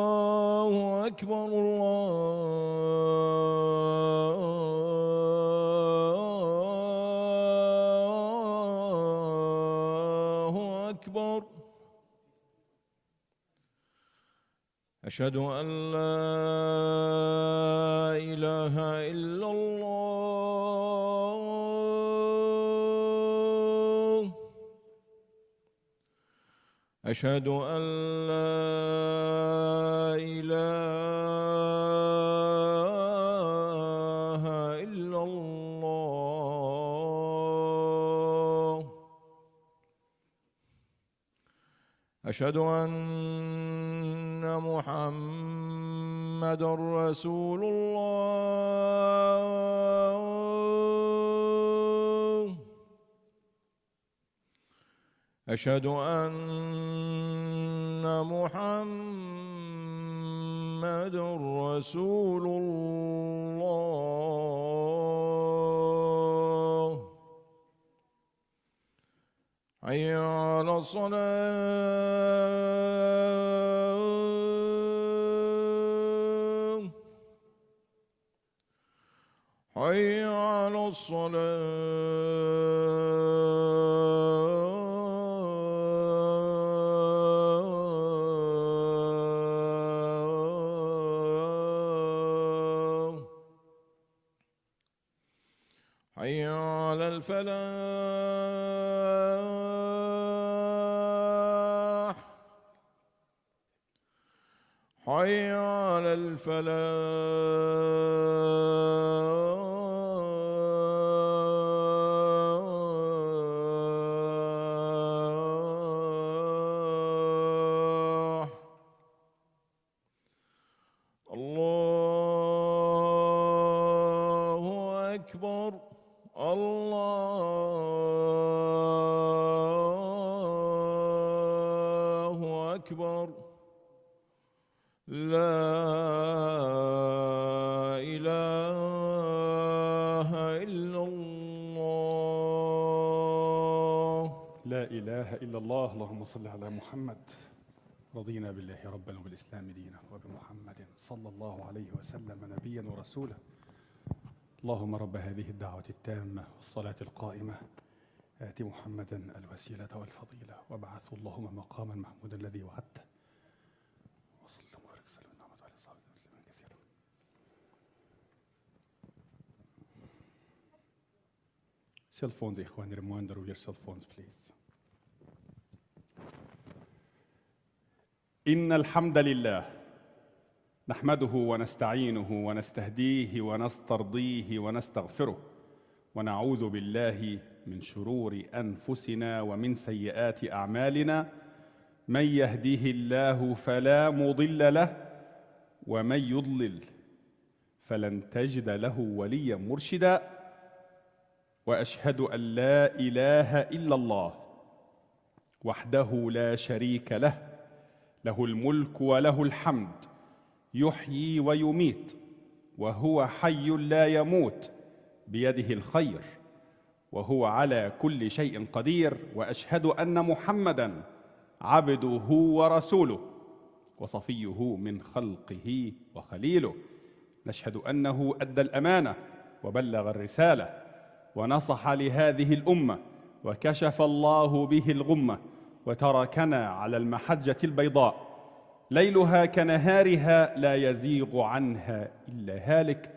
الله أكبر الله أكبر. أشهد أن لا إله إلا الله. أشهد أن لا إله إلا الله. أشهد أن محمدًا رسول الله. أشهد أن محمدًا رسول الله. حي على الصلاة. حي على الصلاة. حي على الفلاح. حي على الفلاح. الله أكبر الله أكبر. لا إله إلا الله. لا إله إلا الله. اللهم صل على محمد. رضينا بالله ربا وبالإسلام دينا وبمحمد صلى الله عليه وسلم نبيا ورسولا. اللهم رب هذه الدعوة التامة والصلاة القائمة آت محمدا الوسيلة والفضيلة وابعثه اللهم مقاما محمودا الذي وعدته. وصلى الله وبارك وسلم ونعمت على صحابه وسلم كثيرا. Cell phones يا إخواني, reminder of your cell phones please. إن الحمد لله نحمده ونستعينه ونستهديه ونسترضيه ونستغفره ونعوذ بالله من شرور أنفسنا ومن سيئات أعمالنا. من يهديه الله فلا مضل له ومن يضلل فلن تجد له وليا مرشدا. وأشهد أن لا إله إلا الله وحده لا شريك له، له الملك وله الحمد، يحيي ويميت وهو حي لا يموت، بيده الخير وهو على كل شيء قدير. وأشهد أن محمدًا عبده ورسوله وصفيه من خلقه وخليله. نشهد أنه أدى الأمانة وبلغ الرسالة ونصح لهذه الأمة وكشف الله به الغمة وتركنا على المحجة البيضاء ليلها كنهارها لا يزيغ عنها إلا هالك.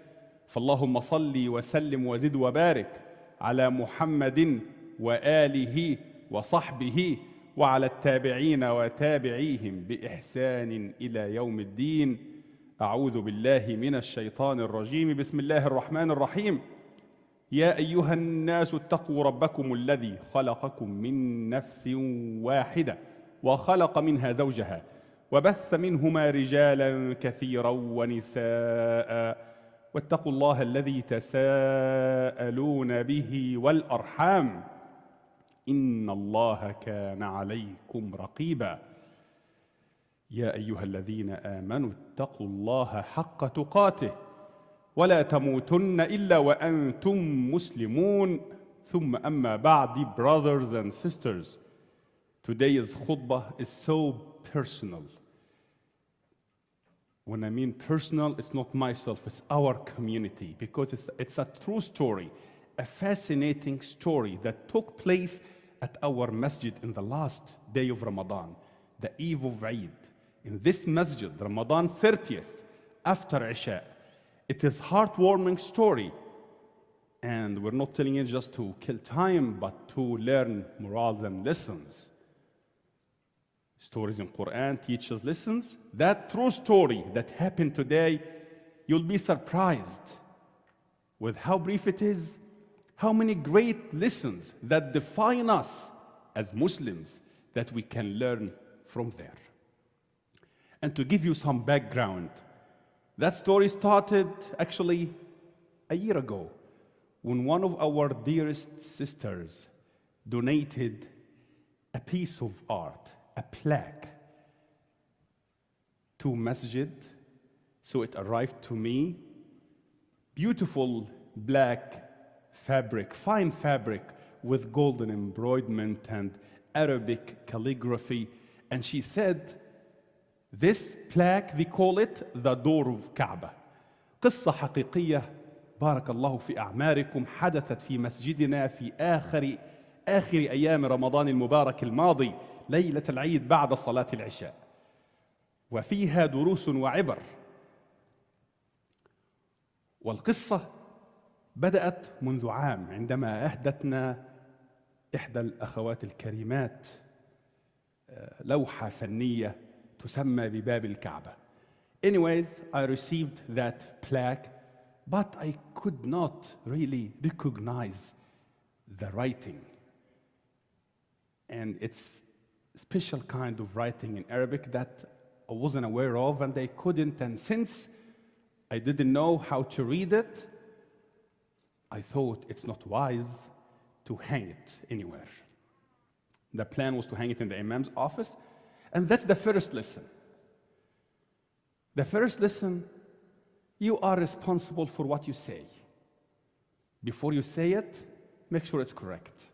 فاللهم صل وسلم وزد وبارك على محمد وآله وصحبه وعلى التابعين وتابعيهم بإحسان إلى يوم الدين. أعوذ بالله من الشيطان الرجيم. بسم الله الرحمن الرحيم. يا أيها الناس اتقوا ربكم الذي خلقكم من نفس واحدة وخلق منها زوجها وبث منهما رجالا كثيرا ونساء واتقوا الله الذي تساءلون به والأرحام إن الله كان عليكم رقيبا. يا أيها الذين آمنوا اتقوا الله حق تقاته ولا تموتن إلا وأنتم مسلمون. ثم أما بعد, brothers and sisters, today's khutbah is so personal. When I mean personal, it's not myself, it's our community, because it's a true story, a fascinating story that took place at our masjid in the last day of Ramadan, the eve of Eid. In this masjid, Ramadan 30th, after Isha. It is a heartwarming story. And we're not telling it just to kill time, but to learn morals and lessons. Stories in Quran teach us lessons. That true story that happened today, you'll be surprised with how brief it is, how many great lessons that define us as Muslims that we can learn from there. And to give you some background, that story started actually a year ago when one of our dearest sisters donated a piece of art, a plaque, to Masjid. So it arrived to me, beautiful black fabric, fine fabric with golden embroiderment and Arabic calligraphy. And she said, this plaque, they call it the door of Kaaba. قصة حقيقية بارك الله في أعماركم حدثت في مسجدنا في آخر أيام رمضان المبارك الماضي ليلة العيد بعد صلاة العشاء وفيها دروس وعبر. والقصة بدأت منذ عام عندما أهدتنا إحدى الأخوات الكريمات لوحة فنية تسمى بباب الكعبة. Anyways, I received that plaque, but I could not really recognize the writing. And it's a special kind of writing in Arabic that I wasn't aware of, and I couldn't. And since I didn't know how to read it, I thought it's not wise to hang it anywhere. The plan was to hang it in the Imam's office, and that's the first lesson. The first lesson, you are responsible for what you say. Before you say it, make sure it's correct.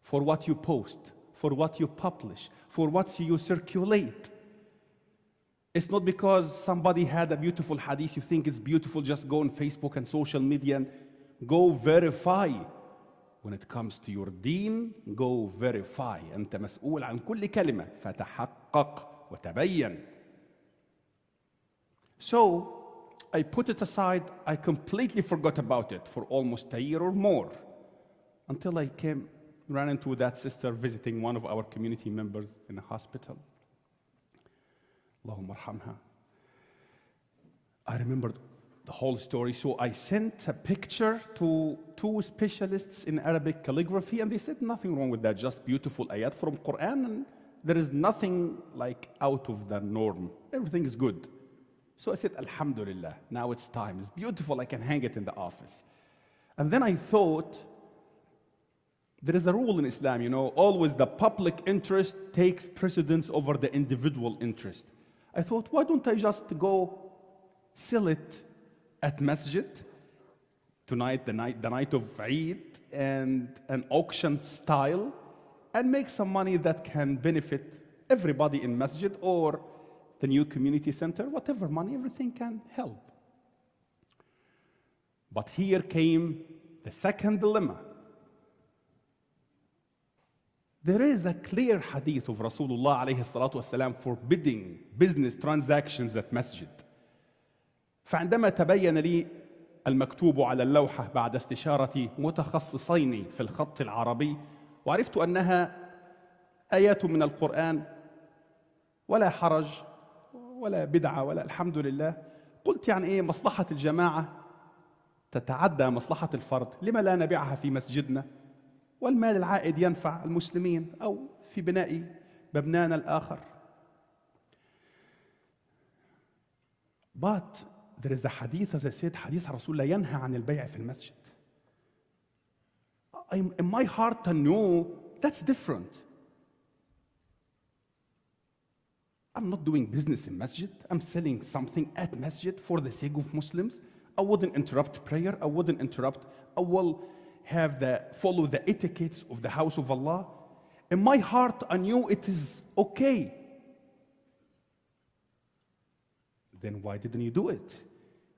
For what you post, for what you publish, for what you circulate. It's not because somebody had a beautiful hadith, you think it's beautiful, just go on Facebook and social media and go verify. When it comes to your deen, go verify. أنت مسؤول عن كل كلمة فتحقق وتبين. So, I put it aside. I completely forgot about it for almost a year or more until I ran into that sister visiting one of our community members in a hospital. Allahumma arhamha. I remembered the whole story, so I sent a picture to two specialists in Arabic calligraphy, and they said nothing wrong with that, just beautiful ayat from Quran, and there is nothing like out of the norm. Everything is good. So I said, Alhamdulillah, now it's time. It's beautiful, I can hang it in the office. And then I thought, there is a rule in Islam, always the public interest takes precedence over the individual interest. I thought, why don't I just go sell it at Masjid tonight, the night of Eid, and an auction style, and make some money that can benefit everybody in Masjid or the new community center, whatever money, everything can help. But here came the second dilemma. There is a clear hadith of Rasulullah alayhi salatu wasalam forbidding business transactions at Masjid. فعندما تبين لي المكتوب على اللوحة بعد استشارة متخصصين في الخط العربي وعرفت أنها آيات من القرآن ولا حرج ولا بدعة ولا الحمد لله، قلت يعني إيه مصلحة الجماعة تتعدى مصلحة الفرد، لما لا نبيعها في مسجدنا والمال العائد ينفع المسلمين أو في بناء مبنانا الآخر. But there is a hadith, as I said, hadith رسول الله ينهى عن البيع في المسجد. In my heart I know that's different. I'm not doing business in Masjid. I'm selling something at Masjid for the sake of Muslims. I wouldn't interrupt prayer. I wouldn't interrupt. I will follow the etiquettes of the house of Allah. In my heart, I knew it is okay. Then why didn't you do it?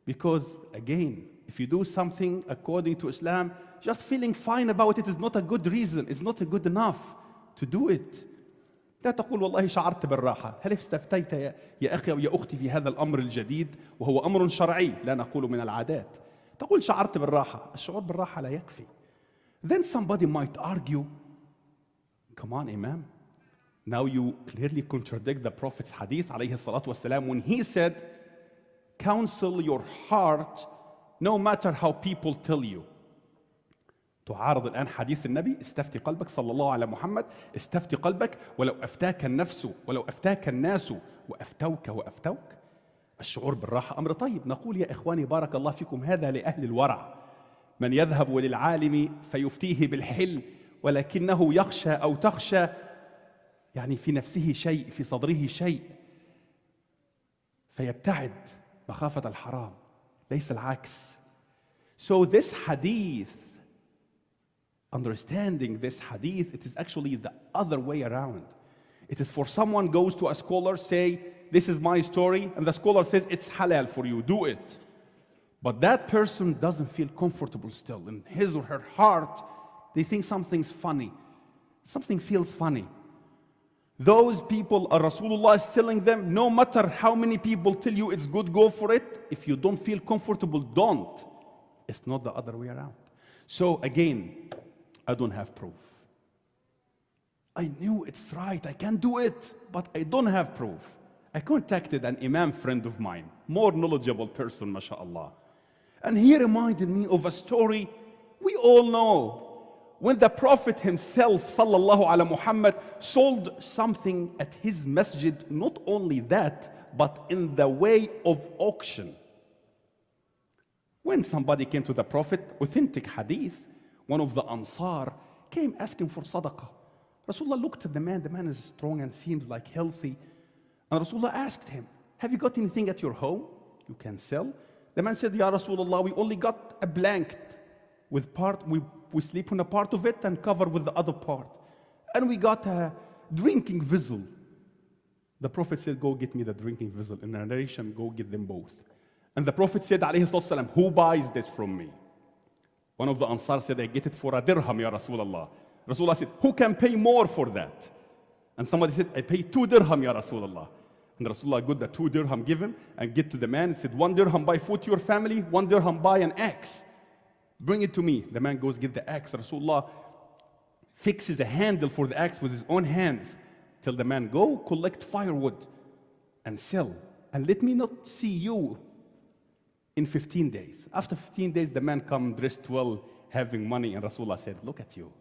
Because, again, if you do something according to Islam, just feeling fine about it is not a good reason, it's not good enough to do it. لا تقول والله شعرت بالراحة. هل استفتيت يا أخي أو يا أختي في هذا الأمر الجديد وهو أمر شرعي لا نقول من العادات. تقول شعرت بالراحة. الشعور بالراحة لا يكفي. Then somebody might argue, come on, Imam. Now you clearly contradict the Prophet's hadith عليه الصلاة والسلام when he said, counsel your heart no matter how people tell you. تعارض الآن حديث النبي استفتي قلبك صلى الله على محمد استفتي قلبك ولو أفتاك النفس ولو أفتاك الناس وأفتوك. الشعور بالراحة أمر طيب. نقول يا إخواني بارك الله فيكم هذا لأهل الورع. من يذهب للعالم فيفتيه بالحل ولكنه يخشى أو تخشى يعني في نفسه شيء في صدره شيء فيبتعد مخافة الحرام ليس العكس. So this hadith, understanding this hadith, it is actually the other way around. It is for someone goes to a scholar, say, this is my story, and the scholar says, it's halal for you, do it. But that person doesn't feel comfortable still. In his or her heart, they think something's funny. Something feels funny. Those people, Rasulullah is telling them, no matter how many people tell you it's good, go for it. If you don't feel comfortable, don't. It's not the other way around. So again, I don't have proof. I knew it's right, I can do it, but I don't have proof. I contacted an Imam friend of mine, more knowledgeable person, mashallah. And he reminded me of a story we all know. When the Prophet himself, sallallahu ala Muhammad, sold something at his masjid, not only that, but in the way of auction. When somebody came to the Prophet, authentic hadith, one of the Ansar came asking for sadaqah. Rasulullah looked at the man is strong and seems like healthy. And Rasulullah asked him, have you got anything at your home you can sell? The man said, Ya Rasulullah, we only got a blanket with part, we sleep on a part of it and cover with the other part. And we got a drinking vessel. The Prophet said, go get me the drinking vessel. In a narration, go get them both. And the Prophet said, alayhi salatu, who buys this from me? One of the Ansar said, I get it for a dirham, Ya Rasulullah. Rasulullah said, who can pay more for that? And somebody said, I pay 2 dirham, Ya Rasulullah. And Rasulullah got the 2 dirham, give him, and get to the man, said, 1 dirham buy food to your family, 1 dirham buy an axe. Bring it to me. The man goes, get the axe. Rasulullah fixes a handle for the axe with his own hands. Tell the man, go collect firewood and sell. And let me not see you in 15 days. After 15 days, the man come dressed well, having money, and Rasulullah said, look at you.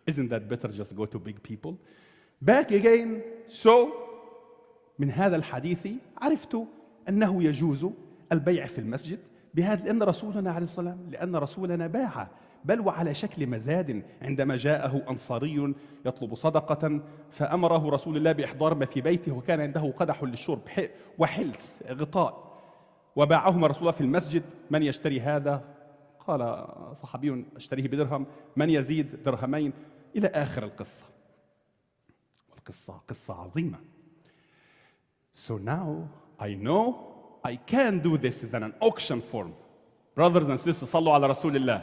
Isn't that better just go to big people? Back again. So, من هذا الحديث عرفت أنه يجوز البيع في المسجد بهذا لأن رسولنا عليه الصلاة والسلام لأن رسولنا باع بل وعلى شكل مزاد عندما جاءه أنصاري يطلب صدقة فأمره رسول الله بإحضار ما في بيته وكان عنده قدح للشرب وحلس غطاء وباعهما رسول الله في المسجد. من يشتري هذا؟ قال صحابي اشتريه بدرهم. من يزيد؟ درهمين. إلى آخر القصة. والقصة قصة عظيمة. So now I know I can do this in an auction form. Brothers and sisters, صلوا على رسول الله.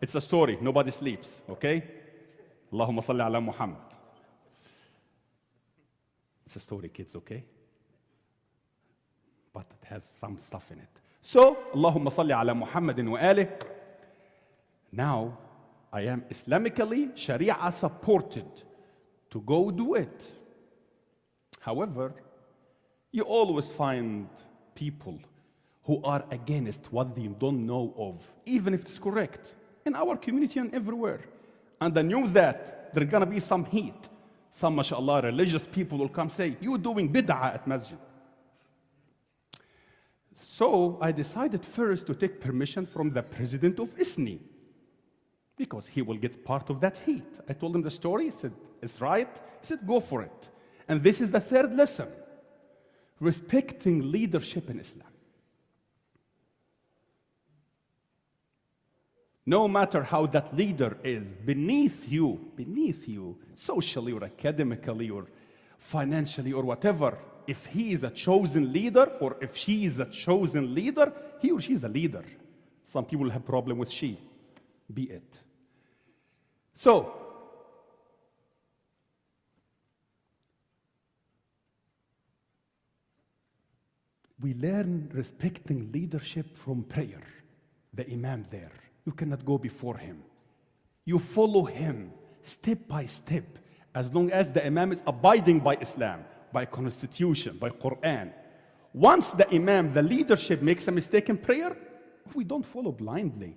It's a story. Nobody sleeps. Okay? اللهم صل على محمد. It's a story, kids. Okay? But it has some stuff in it. So, اللهم صل على محمد وآله. Now, I am Islamically Sharia supported to go do it. However, you always find people who are against what they don't know of, even if it's correct, in our community and everywhere. And I knew that there's gonna be some heat. Some, mashallah, religious people will come say, you're doing bid'ah at masjid. So I decided first to take permission from the president of ISNI, because he will get part of that heat. I told him the story, he said, it's right. He said, go for it. And this is the third lesson. Respecting leadership in Islam. No matter how that leader is beneath you, socially or academically or financially or whatever, if he is a chosen leader or if she is a chosen leader, he or she is a leader. Some people have problem with she, be it. So, we learn respecting leadership from prayer. The Imam there, you cannot go before him. You follow him step by step, as long as the Imam is abiding by Islam, by Constitution, by Quran. Once the Imam, the leadership, makes a mistake in prayer, we don't follow blindly.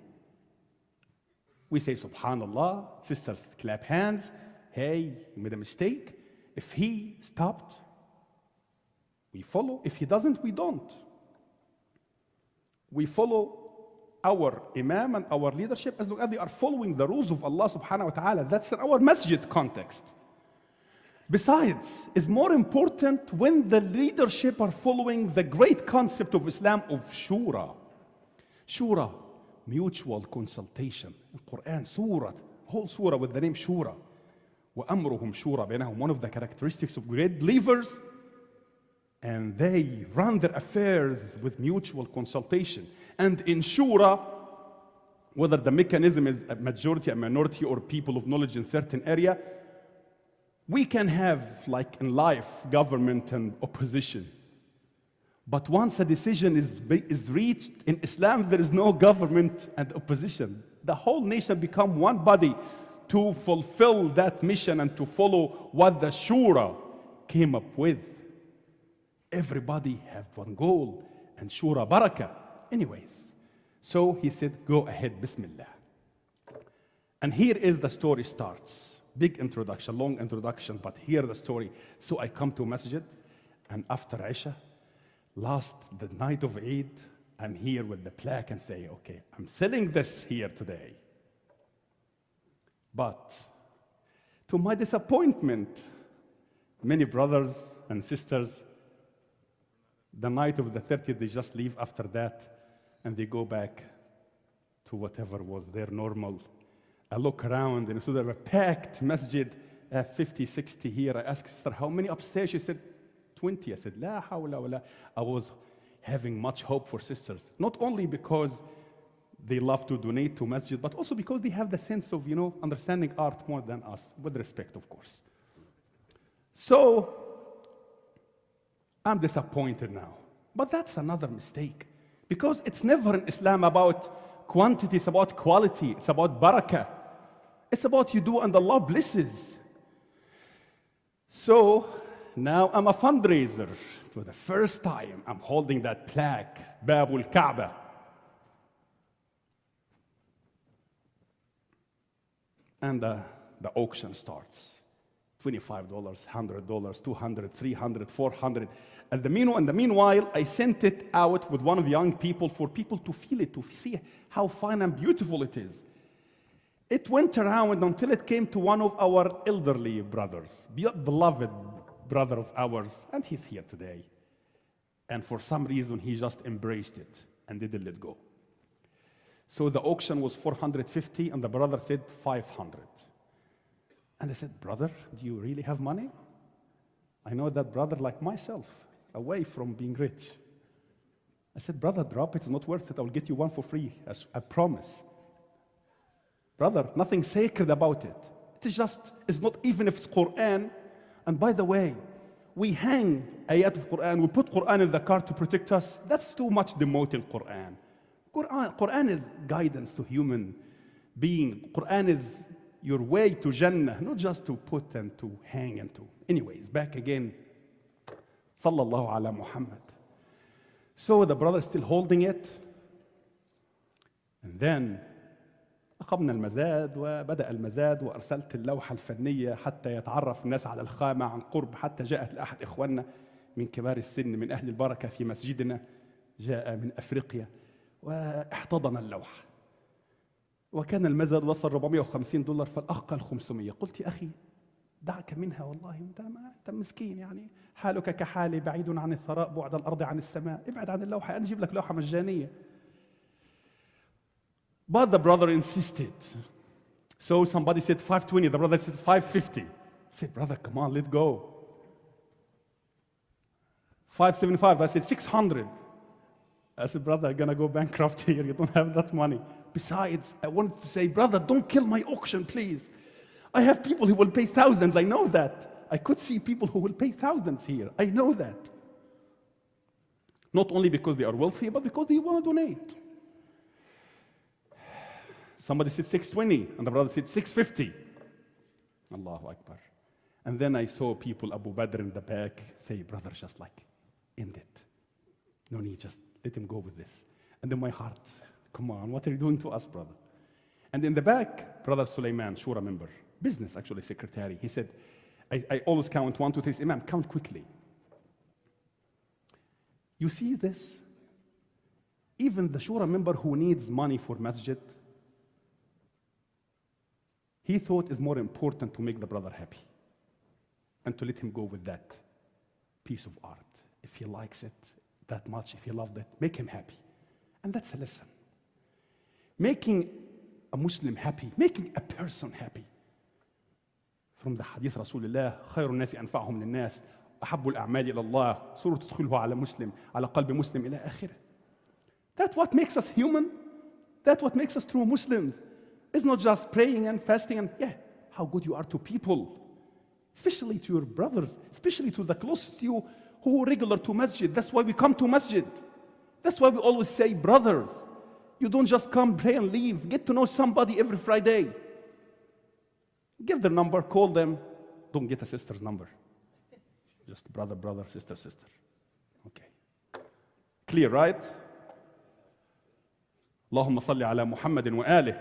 We say, Subhanallah, sisters clap hands, hey, you made a mistake. If he stopped, we follow. If he doesn't, we don't. We follow our Imam and our leadership as long as they are following the rules of Allah subhanahu wa ta'ala. That's in our masjid context. Besides, it's more important when the leadership are following the great concept of Islam of shura. Shura, mutual consultation. In Quran, surah, whole surah with the name shura. وَأَمْرُهُمْ شُورَ بَيْنَهُمْ. One of the characteristics of great believers, and they run their affairs with mutual consultation. And in shura, whether the mechanism is a majority, a minority, or people of knowledge in certain area, we can have, like in life, government and opposition. But once a decision is reached, in Islam, there is no government and opposition. The whole nation become one body to fulfill that mission and to follow what the shura came up with. Everybody have one goal, and shura barakah. Anyways, so he said, go ahead, bismillah. And here is the story starts. Big introduction, long introduction, but here the story. So I come to masjid, and after Isha, the night of Eid, I'm here with the plaque and say, okay, I'm selling this here today. But to my disappointment, many brothers and sisters, the night of the 30th, they just leave after that, and they go back to whatever was their normal. I look around, and so there were packed masjid, 50, 60 here. I asked sister, how many upstairs? She said, 20. I said, la hawla wa la. I was having much hope for sisters, not only because they love to donate to masjid, but also because they have the sense of, understanding art more than us, with respect, of course. So, I'm disappointed now. But that's another mistake. Because it's never in Islam about quantity, it's about quality, it's about barakah. It's about you do and Allah blesses. So, now I'm a fundraiser. For the first time, I'm holding that plaque, Babul Kaaba. And the auction starts. $25, $100, $200, $300, $400. And the meanwhile, I sent it out with one of the young people for people to feel it, to see how fine and beautiful it is. It went around until it came to one of our elderly brothers, beloved brother of ours, and he's here today. And for some reason, he just embraced it and didn't let go. So the auction was $450, and the brother said $500. And I said, brother, do you really have money? I know that brother like myself, away from being rich. I said, brother, drop it, it's not worth it. I'll get you one for free, I promise. Brother, nothing sacred about it. It's not even if it's Quran. And by the way, we hang ayat of Quran, we put Quran in the car to protect us. That's too much demoting Quran. Quran is guidance to human being. Quran is your way to Jannah, not just to put and to hang and to. Anyways, back again. Sallallahu ala Muhammad. So the brother is still holding it. And then أقمنا المزاد وبدأ المزاد وأرسلت اللوحة الفنية حتى يتعرف الناس على الخامة عن قرب، حتى جاءت لأحد إخواننا من كبار السن من أهل البركة في مسجدنا، جاء من أفريقيا واحتضن اللوحة. وكان المزاد وصل $450، فالأخ قال 500. قلت يا أخي دعك منها، والله أنت مسكين، يعني حالك كحالي بعيد عن الثراء بعد الأرض عن السماء، ابعد عن اللوحة، أنا أجيب لك لوحة مجانية. But the brother insisted. So somebody said 520, the brother said 550. I said, brother, come on, let go. 575. I said, 600. I said, brother, I'm gonna go bankrupt here. You don't have that money. Besides, I wanted to say, brother, don't kill my auction, please. I have people who will pay thousands. I know that. I could see people who will pay thousands here. I know that. Not only because they are wealthy, but because they want to donate. Somebody said 620, and the brother said 650. Allahu Akbar. And then I saw people, Abu Badr in the back, say, brother, just like, end it. No need, just let him go with this. And in my heart, come on, what are you doing to us, brother? And in the back, Brother Sulaiman, Shura member, business actually secretary, he said, I always count 1, 2, 3, Imam, count quickly. You see this? Even the Shura member who needs money for masjid, he thought it's more important to make the brother happy and to let him go with that piece of art. If he likes it that much, if he loved it, make him happy. And that's a lesson. Making a Muslim happy, making a person happy. From the hadith Rasulullah, خير الناس أنفعهم للناس, أحب الأعمال إلى الله, سورة تدخلها على مسلم, على قلب مسلم إلى آخره. That's what makes us human. That's what makes us true Muslims. It's not just praying and fasting and, how good you are to people, especially to your brothers, especially to the closest to you who are regular to masjid. That's why we come to masjid. That's why we always say, brothers, you don't just come, pray and leave. Get to know somebody every Friday. Give their number, call them. Don't get a sister's number. Just brother, brother, sister, sister. Okay. Clear, right? Allahumma salli ala Muhammadin wa alih.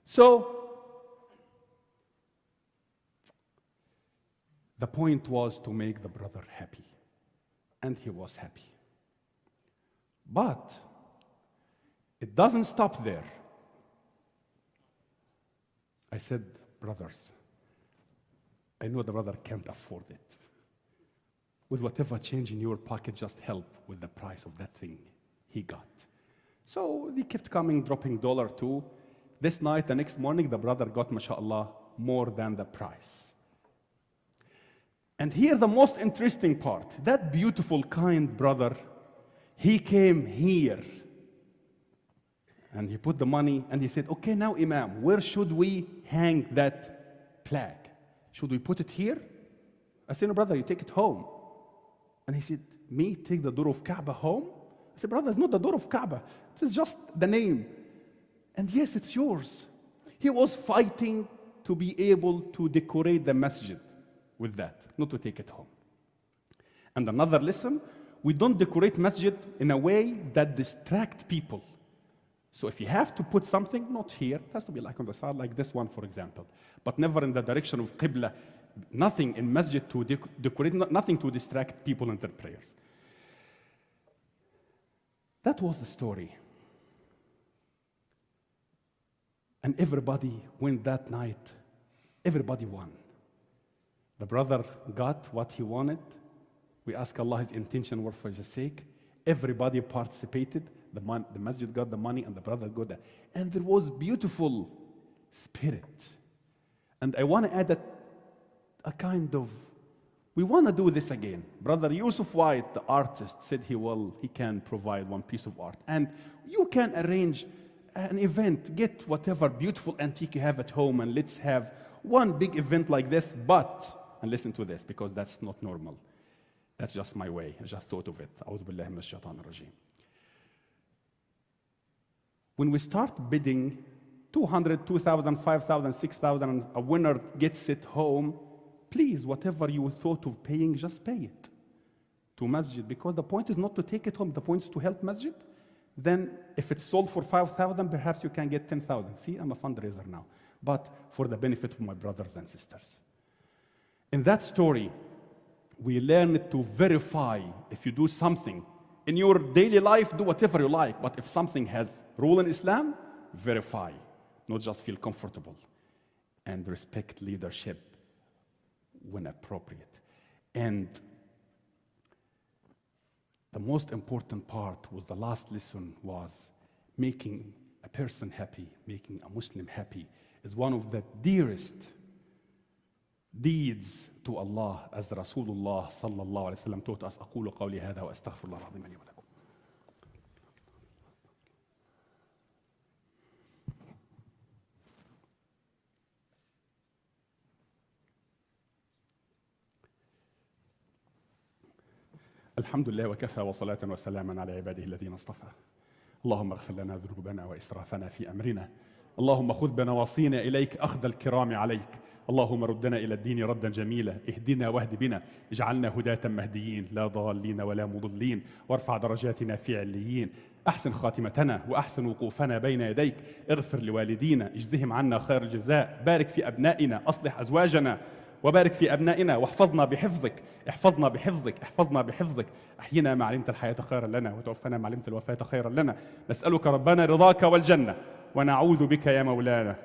So, the point was to make the brother happy. And he was happy. But it doesn't stop there. I said, brothers, I know the brother can't afford it. With whatever change in your pocket, just help with the price of that thing he got. So they kept coming, dropping $1 or $2. This night, the next morning, the brother got, mashallah, more than the price. And here the most interesting part, that beautiful, kind brother, he came here. And he put the money and he said, okay, now Imam, where should we hang that flag? Should we put it here? I said, no, brother, you take it home. And he said, me take the door of Kaaba home? I said, brother, it's not the door of Kaaba. It's just the name. And yes, it's yours. He was fighting to be able to decorate the masjid with that, not to take it home. And another lesson, we don't decorate masjid in a way that distracts people. So if you have to put something, not here, it has to be like on the side, like this one, for example, but never in the direction of Qibla, nothing in masjid to decorate, nothing to distract people in their prayers. That was the story. And everybody went that night. Everybody won. The brother got what he wanted. We ask Allah his intention were for his sake. Everybody participated. The masjid got the money and the brother got that. And there was beautiful spirit. And I want to add a kind of, we want to do this again. Brother Yusuf White, the artist, said he can provide one piece of art. And you can arrange an event, get whatever beautiful antique you have at home, and let's have one big event like this, but, and listen to this, because that's not normal. That's just my way. I just thought of it. A'udhu billahi minash shaitanir rajim. When we start bidding 200, 2,000, 5,000, 6,000, and a winner gets it home, please, whatever you thought of paying, just pay it to masjid, because the point is not to take it home, the point is to help masjid. Then if it's sold for 5,000, perhaps you can get 10,000. See, I'm a fundraiser now, but for the benefit of my brothers and sisters. In that story, we learn to verify. If you do something in your daily life, do whatever you like, but if something has rule in Islam, verify, not just feel comfortable, and respect leadership when appropriate. And the most important part was the last lesson was making a person happy, making a Muslim happy is one of the deeds to Allah as Rasulullah sallallahu alayhi wa sallam taught us. أقول قولي هذا وأستغفر الله العظيم لي ولكم. الحمد لله وكفى وصلاة وسلاما على عباده الذين اصطفى. اللهم اغفر لنا ذنوبنا وإسرافنا في أمرنا. اللهم خذ بنواصينا إليك أخذ الكرام عليك. اللهم ردنا إلى الدين ردا جميلا. اهدنا واهد بنا، اجعلنا هداة مهديين لا ضالين ولا مضلين، وارفع درجاتنا في عليين. أحسن خاتمتنا وأحسن وقوفنا بين يديك. اغفر لوالدينا، اجزهم عنا خير الجزاء. بارك في أبنائنا، أصلح أزواجنا وبارك في أبنائنا، واحفظنا بحفظك، احفظنا بحفظك، احفظنا بحفظك. أحينا ما علمت الحياة خيرا لنا، وتوفنا ما علمت الوفاة خيرا لنا. نسألك ربنا رضاك والجنة، ونعوذ بك يا مولانا